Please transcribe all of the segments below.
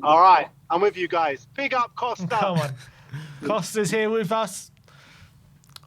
All right, I'm with you guys. Big up Costa. Come on. Costa's here with us.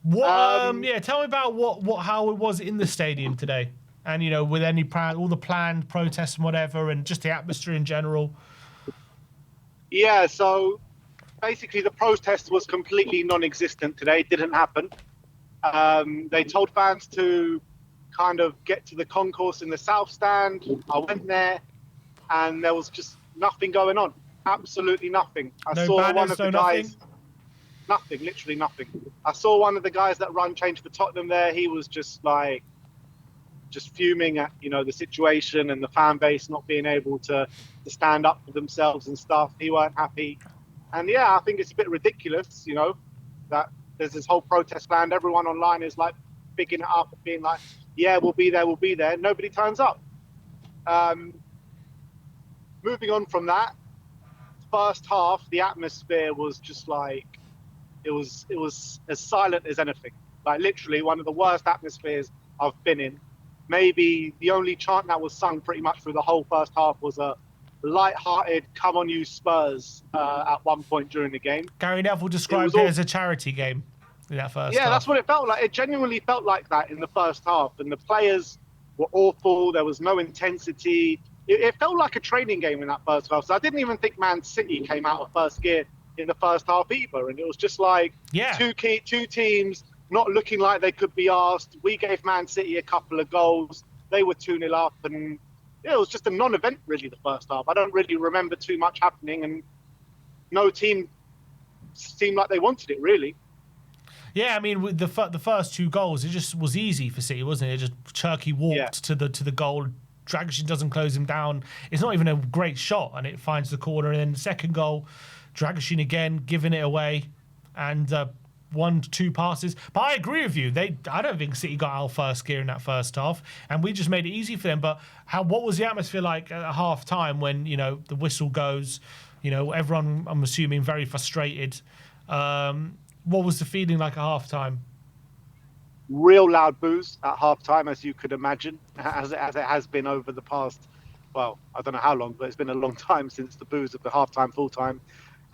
What? Um, Yeah. Tell me about how it was in the stadium today, and with any plan, all the planned protests and whatever, and just the atmosphere in general. yeah, so basically the protest was completely non-existent today. It didn't happen. They told fans to kind of get to the concourse in the south stand. I went there, and there was just nothing going on. Absolutely nothing. I No saw one banners, of the no nothing. guys. Nothing, literally nothing. I saw one of the guys that run change for Tottenham there. He was just like, just fuming at the situation and the fan base not being able to stand up for themselves and stuff. He weren't happy, and yeah, I think it's a bit ridiculous, that there's this whole protest planned. Everyone online is like bigging it up and being like, "Yeah, we'll be there, we'll be there." Nobody turns up. Um, Moving on from that, first half, the atmosphere was just like it was as silent as anything. Like literally one of the worst atmospheres I've been in. Maybe the only chant that was sung pretty much through the whole first half was a light-hearted "Come on, you Spurs" at one point during the game. Gary Neville It was described it all as a charity game in that first Yeah, that's half. what it felt like. It genuinely felt like that in the first half, and the players were awful. There was no intensity. It felt like a training game in that first half. So I didn't even think Man City came out of first gear in the first half either, and it was just like Yeah. two teams not looking like they could be asked. We gave Man City a couple of goals. They were 2-0 up, and it was just a non-event really. The first half, I don't really remember too much happening, and no team seemed like they wanted it really. Yeah, I mean, with the first two goals, it just was easy for City, wasn't it? It just Cherky Yeah. walked to the goal. Dragusin doesn't close him down. It's not even a great shot, and it finds the corner. And then the second goal, Dragusin again giving it away, and 1-2 passes. But I agree with you. I don't think City got out of first gear in that first half, and we just made it easy for them. But what was the atmosphere like at half time when the whistle goes? Everyone, I'm assuming, very frustrated. What was the feeling like at half time? Real loud boos at half time, as you could imagine, as it has been over the past, well, I don't know how long, but it's been a long time since the boos of the half time, full time.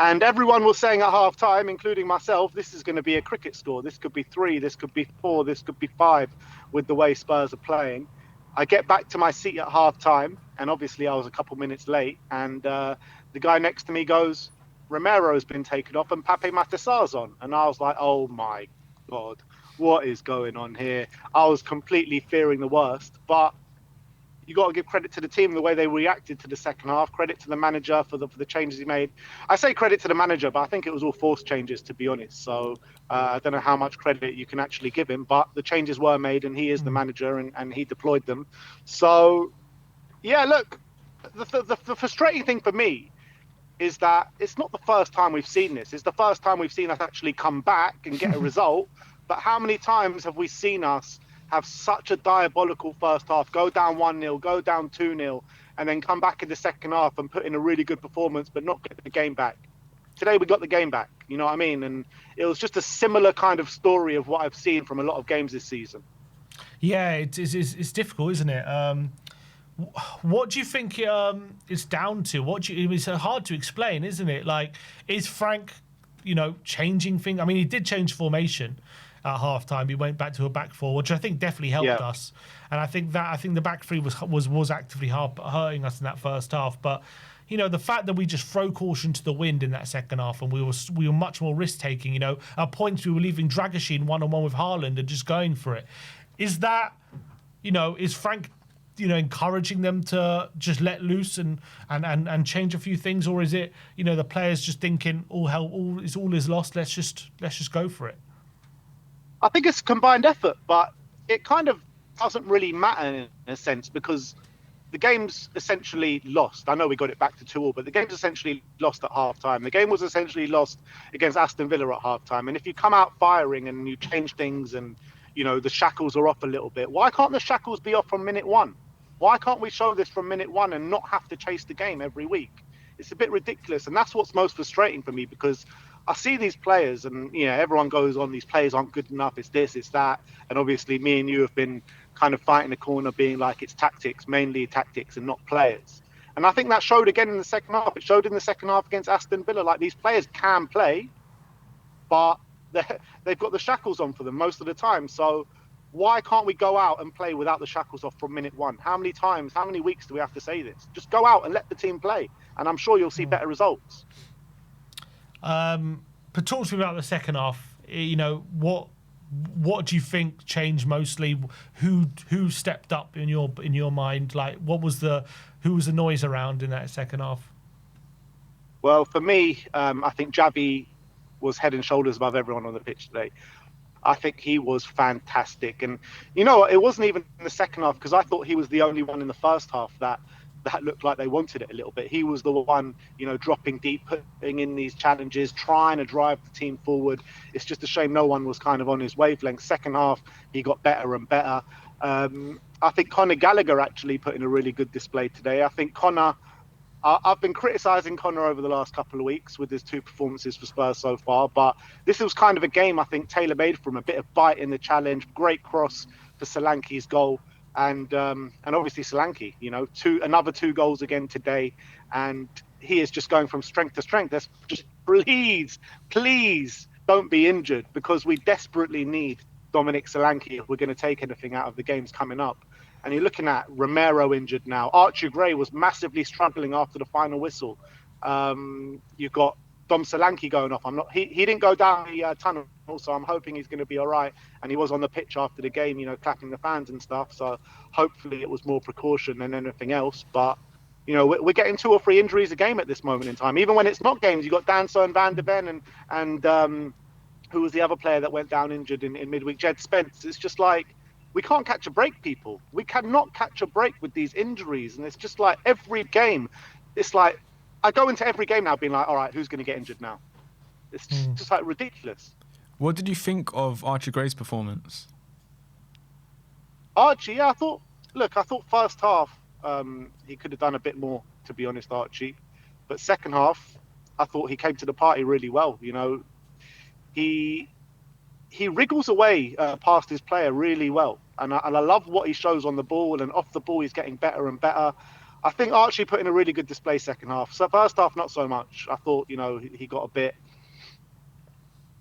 And everyone was saying at half time, including myself, this is going to be a cricket score. This could be 3, this could be 4, this could be 5 with the way Spurs are playing. I get back to my seat at half time, and obviously I was a couple minutes late. And the guy next to me goes, Romero's been taken off and Pape Matasar's on. And I was like, oh my God, what is going on here? I was completely fearing the worst, but you got to give credit to the team the way they reacted to the second half. Credit to the manager for the changes he made. I say credit to the manager, but I think it was all forced changes, to be honest. So I don't know how much credit you can actually give him, but the changes were made, and he is the manager, and he deployed them. So yeah, look, the frustrating thing for me is that it's not the first time we've seen this. It's the first time we've seen us actually come back and get a result. But how many times have we seen us have such a diabolical first half, go down 1-0, go down 2-0, and then come back in the second half and put in a really good performance, but not get the game back? Today we got the game back, you know what I mean? And it was just a similar kind of story of what I've seen from a lot of games this season. Yeah, it's difficult, isn't it? What do you think it's down to? It's hard to explain, isn't it? Like, is Frank, changing things? I mean, he did change formation at halftime. He went back to a back four, which I think definitely helped Yeah. us. And I think the back three was actively hurting us in that first half. But the fact that we just throw caution to the wind in that second half, and we were much more risk taking. At points we were leaving Dragusin 1-on-1 with Haaland and just going for it. Is that is Frank encouraging them to just let loose and change a few things, or is it the players just thinking all is lost, let's just go for it? I think it's a combined effort, but it kind of doesn't really matter in a sense because the game's essentially lost. I know we got it back to 2-2, but the game's essentially lost at half time. The game was essentially lost against Aston Villa at half time. And if you come out firing and you change things and, the shackles are off a little bit, why can't the shackles be off from minute one? Why can't we show this from minute one and not have to chase the game every week? It's a bit ridiculous. And that's what's most frustrating for me because I see these players and, everyone goes on, these players aren't good enough. It's this, it's that. And obviously me and you have been kind of fighting the corner being like it's tactics, mainly tactics and not players. And I think that showed again in the second half. It showed in the second half against Aston Villa. Like, these players can play, but they've got the shackles on for them most of the time. So why can't we go out and play without the shackles off from minute one? How many times, how many weeks do we have to say this? Just go out and let the team play, and I'm sure you'll see better results. But talk to me about the second half. You know, what do you think changed mostly? Who stepped up in your mind? Like, who was the noise around in that second half? Well, for me, I think Javi was head and shoulders above everyone on the pitch today. I think he was fantastic. And you know, it wasn't even in the second half, because I thought he was the only one in the first half that looked like they wanted it a little bit. He was the one, you know, dropping deep, putting in these challenges, trying to drive the team forward. It's just a shame no one was kind of on his wavelength. Second half, he got better and better. I think Conor Gallagher actually put in a really good display today. I think I've been criticising Connor over the last couple of weeks with his two performances for Spurs so far, but this was kind of a game I think tailor-made for him. A bit of bite in the challenge, great cross for Solanke's goal, and obviously Solanke, you know, another two goals again today, and he is just going from strength to strength. Let's just please don't be injured, because we desperately need Dominic Solanke if we're going to take anything out of the games coming up. And you're looking at Romero injured now. Archie Gray was massively struggling after the final whistle. You've got Dom Solanke going off. He didn't go down the tunnel, so I'm hoping he's going to be all right. And he was on the pitch after the game, you know, clapping the fans and stuff. So hopefully it was more precaution than anything else. But you know, we're getting 2 or 3 injuries a game at this moment in time. Even when it's not games, you've got Danso Van de Ven and who was the other player that went down injured in midweek? Jed Spence. It's just like, we can't catch a break, people. We cannot catch a break with these injuries. And it's just like every game, it's like, I go into every game now being like, all right, who's going to get injured now? It's just like ridiculous. What did you think of Archie Gray's performance? Archie, yeah, I thought first half, he could have done a bit more, to be honest, Archie. But second half, I thought he came to the party really well. You know, he wriggles away past his player really well. And I love what he shows on the ball, and off the ball he's getting better and better. I think Archie put in a really good display second half. So first half, not so much. I thought, you know, he got a bit...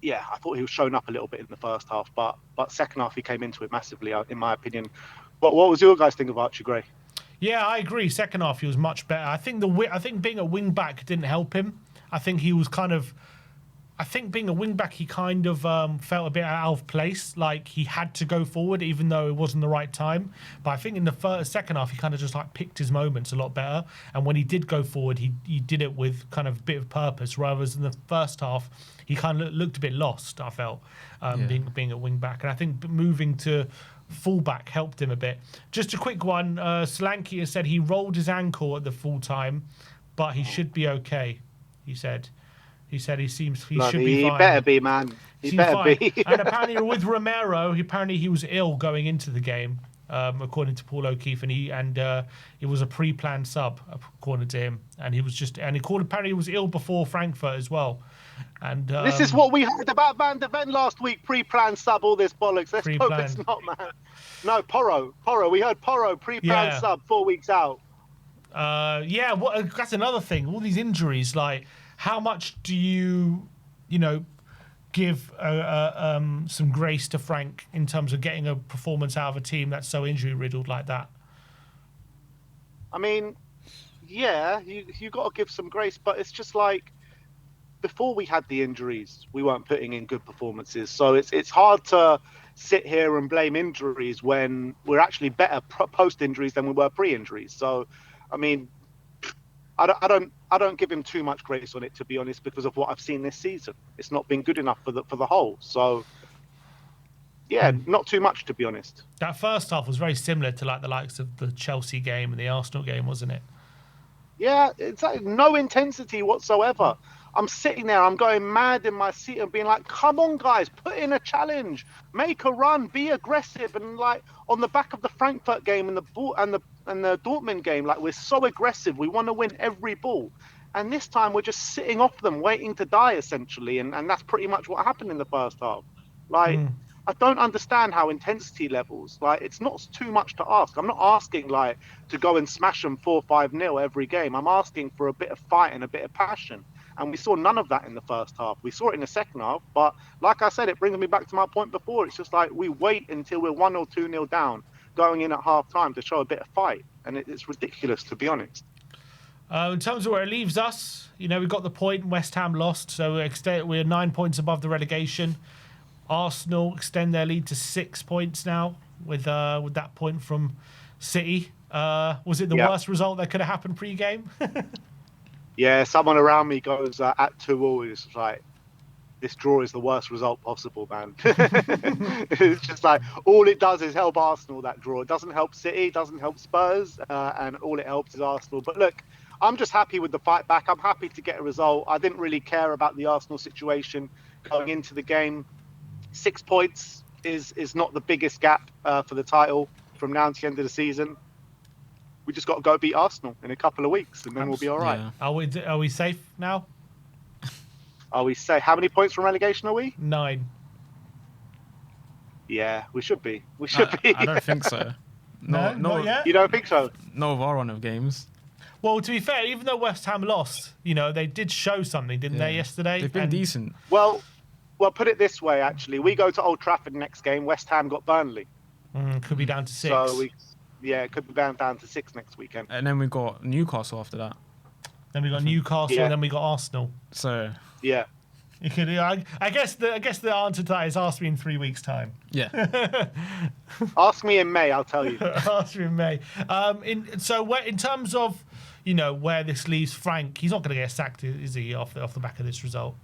Yeah, I thought he was showing up a little bit in the first half. But second half, he came into it massively, in my opinion. But what was your guys think of Archie Gray? Yeah, I agree. Second half, he was much better. I think being a wing back didn't help him. I think being a wing back, he kind of felt a bit out of place. Like, he had to go forward, even though it wasn't the right time. But I think in the second half, he kind of just like picked his moments a lot better. And when he did go forward, he did it with kind of a bit of purpose. Whereas in the first half, he kind of looked a bit lost, I felt, being a wing back. And I think moving to fullback helped him a bit. Just a quick one. Solanke has said he rolled his ankle at the full time, but he should be okay, he said. He said he should be fine. He better be, man. He better fine. be. And apparently with Romero, he was ill going into the game, according to Paul O'Keefe, and it was a pre-planned sub, according to him. And apparently he was ill before Frankfurt as well. And this is what we heard about Van de Ven last week. Pre-planned sub, all this bollocks. Let's hope it's not, man. No, Porro. We heard Porro, pre-planned sub, 4 weeks out. That's another thing. All these injuries, like, how much do you give some grace to Frank in terms of getting a performance out of a team that's so injury riddled like that? I mean, yeah, you got to give some grace, but it's just like, before we had the injuries, we weren't putting in good performances. So it's hard to sit here and blame injuries when we're actually better post injuries than we were pre injuries. So, I mean, I don't give him too much grace on it, to be honest, because of what I've seen this season. It's not been good enough for the whole. So, yeah, not too much, to be honest. That first half was very similar to like the likes of the Chelsea game and the Arsenal game, wasn't it? Yeah, it's like no intensity whatsoever. I'm sitting there, I'm going mad in my seat and being like, come on, guys, put in a challenge, make a run, be aggressive. And like on the back of the Frankfurt game and the Dortmund game, like, we're so aggressive. We want to win every ball. And this time we're just sitting off them, waiting to die, essentially. And that's pretty much what happened in the first half. Like, I don't understand how intensity levels, like, it's not too much to ask. I'm not asking like to go and smash them 4-5-0 every game. I'm asking for a bit of fight and a bit of passion. And we saw none of that in the first half. We saw it in the second half. But like I said, it brings me back to my point before. It's just like we wait until we're 1 or 2-0 down going in at half time to show a bit of fight. And it's ridiculous, to be honest. In terms of where it leaves us, we got the point. West Ham lost, so we're 9 points above the relegation. Arsenal extend their lead to 6 points now with that point from City. Was it the worst result that could have happened pre-game? Yeah, someone around me goes at 2-2. It's like, this draw is the worst result possible, man. It's just like, all it does is help Arsenal, that draw. It doesn't help City, doesn't help Spurs, and all it helps is Arsenal. But look, I'm just happy with the fight back. I'm happy to get a result. I didn't really care about the Arsenal situation going into the game. 6 points is not the biggest gap for the title from now to the end of the season. We just got to go beat Arsenal in a couple of weeks, and then we'll be all right. Yeah. Are we safe now? Are we safe? How many points from relegation are we? 9. Yeah, we should be. We should be. I don't think so. No, not yet. You don't think so? No of our run of games. Well, to be fair, even though West Ham lost, they did show something, didn't they, yesterday? They've been decent. Well, put it this way, actually. We go to Old Trafford next game. West Ham got Burnley. Could be down to 6. So, it could be down to 6 next weekend. And then we got Newcastle after that. Then we got Newcastle, and then we got Arsenal. So yeah, you could. I guess the answer to that is ask me in 3 weeks' time. Yeah. Ask me in May, I'll tell you. Ask me in May. In terms of where this leaves Frank, he's not going to get sacked, is he? Off the back of this result.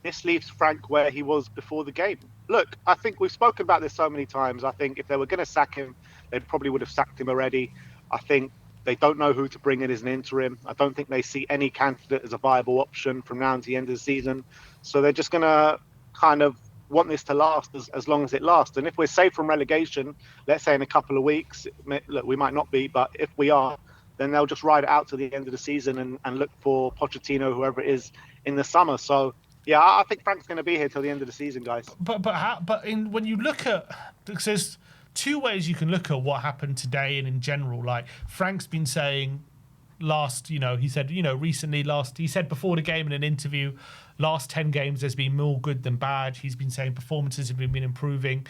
This leaves Frank where he was before the game. Look, I think we've spoken about this so many times. I think if they were going to sack him, they probably would have sacked him already. I think they don't know who to bring in as an interim. I don't think they see any candidate as a viable option from now to the end of the season. So they're just going to kind of want this to last as long as it lasts. And if we're safe from relegation, let's say in a couple of weeks, look, we might not be, but if we are, then they'll just ride it out to the end of the season and look for Pochettino, whoever it is, in the summer. So, yeah, I think Frank's going to be here till the end of the season, guys. But when you look at, because there's 2 ways you can look at what happened today and in general. Like Frank's been saying he said before the game in an interview, last 10 games there's been more good than bad. He's been saying performances have been improving.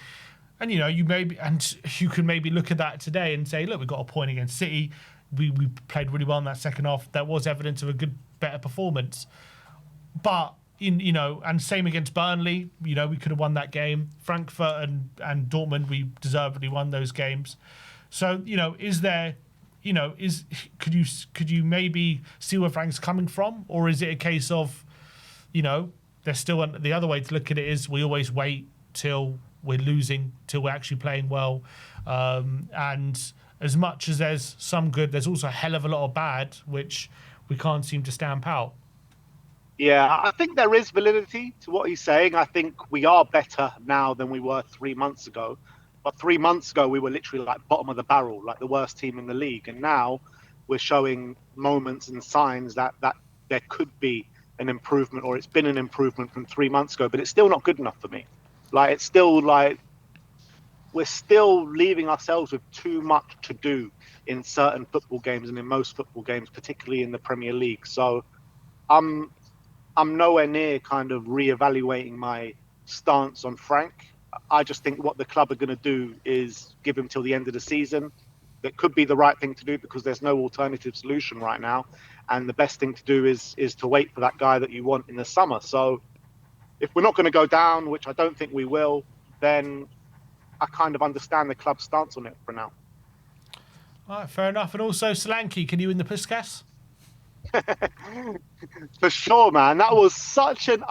And you can maybe look at that today and say, look, we got a point against City. We played really well in that second half. That was evidence of a better performance. But and same against Burnley, we could have won that game. Frankfurt and Dortmund, we deservedly won those games. So, is there, could you maybe see where Frank's coming from? Or is it a case of, there's still the other way to look at it is we always wait till we're losing, till we're actually playing well. And as much as there's some good, there's also a hell of a lot of bad, which we can't seem to stamp out. Yeah, I think there is validity to what he's saying. I think we are better now than we were 3 months ago. But 3 months ago, we were literally like bottom of the barrel, like the worst team in the league. And now we're showing moments and signs that there could be an improvement, or it's been an improvement from 3 months ago. But it's still not good enough for me. Like, it's still like we're still leaving ourselves with too much to do in certain football games and in most football games, particularly in the Premier League. So I'm nowhere near kind of reevaluating my stance on Frank. I just think what the club are going to do is give him till the end of the season. That could be the right thing to do because there's no alternative solution right now. And the best thing to do is to wait for that guy that you want in the summer. So if we're not going to go down, which I don't think we will, then I kind of understand the club's stance on it for now. All right, fair enough. And also, Solanke, can you win the Puskas? For sure, man. That was such an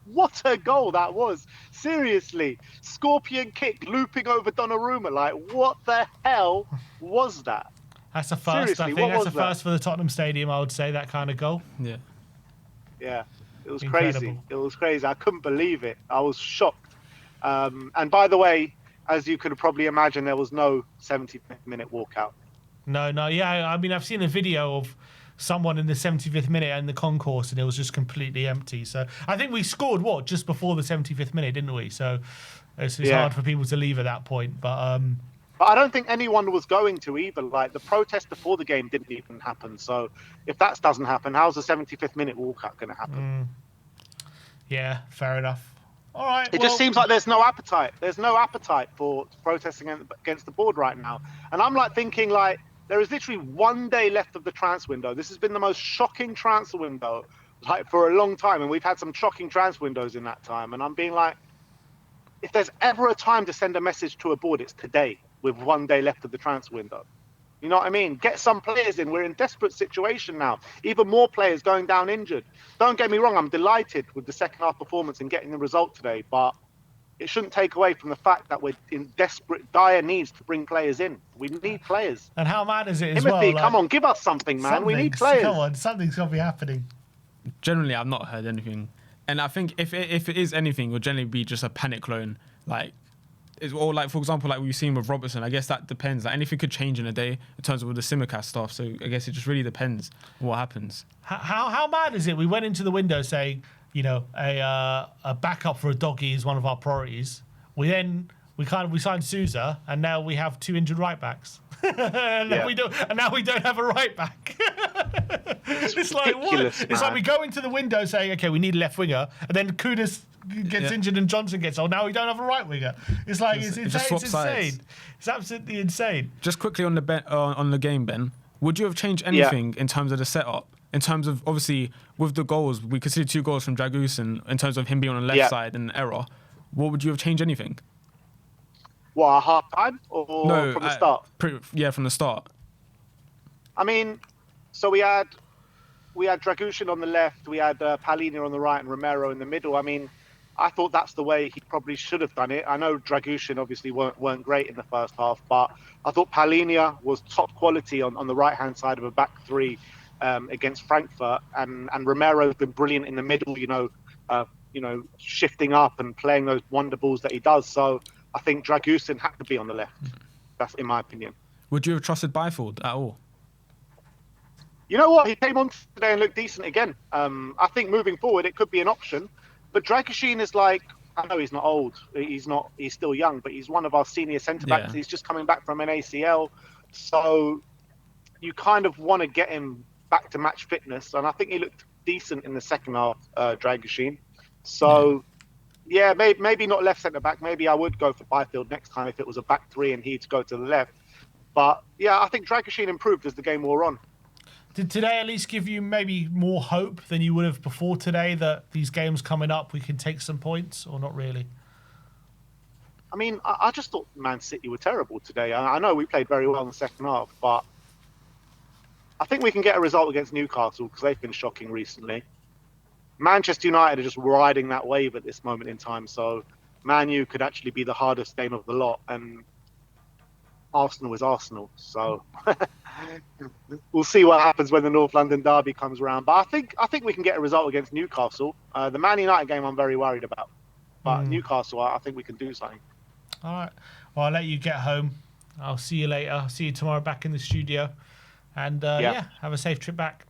what a goal that was. Seriously, scorpion kick looping over Donnarumma. Like, what the hell was that? That's a first. Seriously, I think that's a first for the Tottenham Stadium. I would say that kind of goal. Yeah. It was Incredible. crazy. It was crazy. I couldn't believe it. I was shocked. And by the way, as you could probably imagine, there was no 70-minute walkout. No. Yeah, I mean, I've seen a video of someone in the 75th minute in the concourse, and it was just completely empty. So I think we scored just before the 75th minute, didn't we? So It's hard for people to leave at that point. But I don't think anyone was going to either. Like, the protest before the game didn't even happen. So if that doesn't happen, how's the 75th minute walkout going to happen? yeah, fair enough. All right. It just seems like there's no appetite. There's no appetite for protesting against the board right now. And I'm like thinking, like, there is literally 1 day left of the transfer window. This has been the most shocking transfer window, like, for a long time. And we've had some shocking transfer windows in that time. And I'm being like, if there's ever a time to send a message to a board, it's today, with 1 day left of the transfer window. You know what I mean? Get some players in. We're in a desperate situation now. Even more players going down injured. Don't get me wrong, I'm delighted with the second half performance and getting the result today, but it shouldn't take away from the fact that we're in desperate, dire needs to bring players in. We need players. And how mad is it as Timothy, well? Like, come on, give us something, man. We need players. Come on, something's got to be happening. Generally, I've not heard anything. And I think if it is anything, it will generally be just a panic loan. Like, or like, for example, like we've seen with Robertson, I guess that depends. Like, anything could change in a day in terms of the Simicast stuff. So I guess it just really depends on what happens. How mad is it? We went into the window saying, you know, a backup for a doggy is one of our priorities. We signed Sousa, and now we have 2 injured right backs. and now we don't have a right back. It's like what? It's like we go into the window saying, okay, we need a left winger, and then Kudus gets injured and Johnson gets old. Now we don't have a right winger. It's like it's insane. Sides. It's absolutely insane. Just quickly on the game, Ben, would you have changed anything in terms of the setup? In terms of, obviously, with the goals, we could see 2 goals from Dragusin in terms of him being on the left side and error. What would you have changed anything? What, half time or from the start? From the start. I mean, so we had Dragusin on the left, we had Palhinha on the right, and Romero in the middle. I mean, I thought that's the way he probably should have done it. I know Dragusin obviously weren't great in the first half, but I thought Palhinha was top quality on the right hand side of a back three against Frankfurt, and Romero's been brilliant in the middle. Shifting up and playing those wonder balls that he does. So I think Dragusin had to be on the left. That's in my opinion. Would you have trusted Byfield at all? You know what? He came on today and looked decent again. I think moving forward, it could be an option. But Dragusin is like, I know he's not old. He's still young, but he's one of our senior centre-backs. Yeah. He's just coming back from an ACL. So you kind of want to get him back to match fitness. And I think he looked decent in the second half, Dragusin. So, yeah, maybe not left centre-back. Maybe I would go for Byfield next time if it was a back three and he'd go to the left. But, yeah, I think Dragusin improved as the game wore on. Did today at least give you maybe more hope than you would have before today that these games coming up we can take some points, or not really? I mean, I just thought Man City were terrible today. I know we played very well in the second half, but I think we can get a result against Newcastle because they've been shocking recently. Manchester United are just riding that wave at this moment in time, so Man U could actually be the hardest game of the lot, and Arsenal is Arsenal, so we'll see what happens when the North London derby comes around. But I think we can get a result against Newcastle. The Man United game I'm very worried about, but Newcastle, I think we can do something. All right, well, I'll let you get home. I'll see you later. I'll see you tomorrow back in the studio, and have a safe trip back.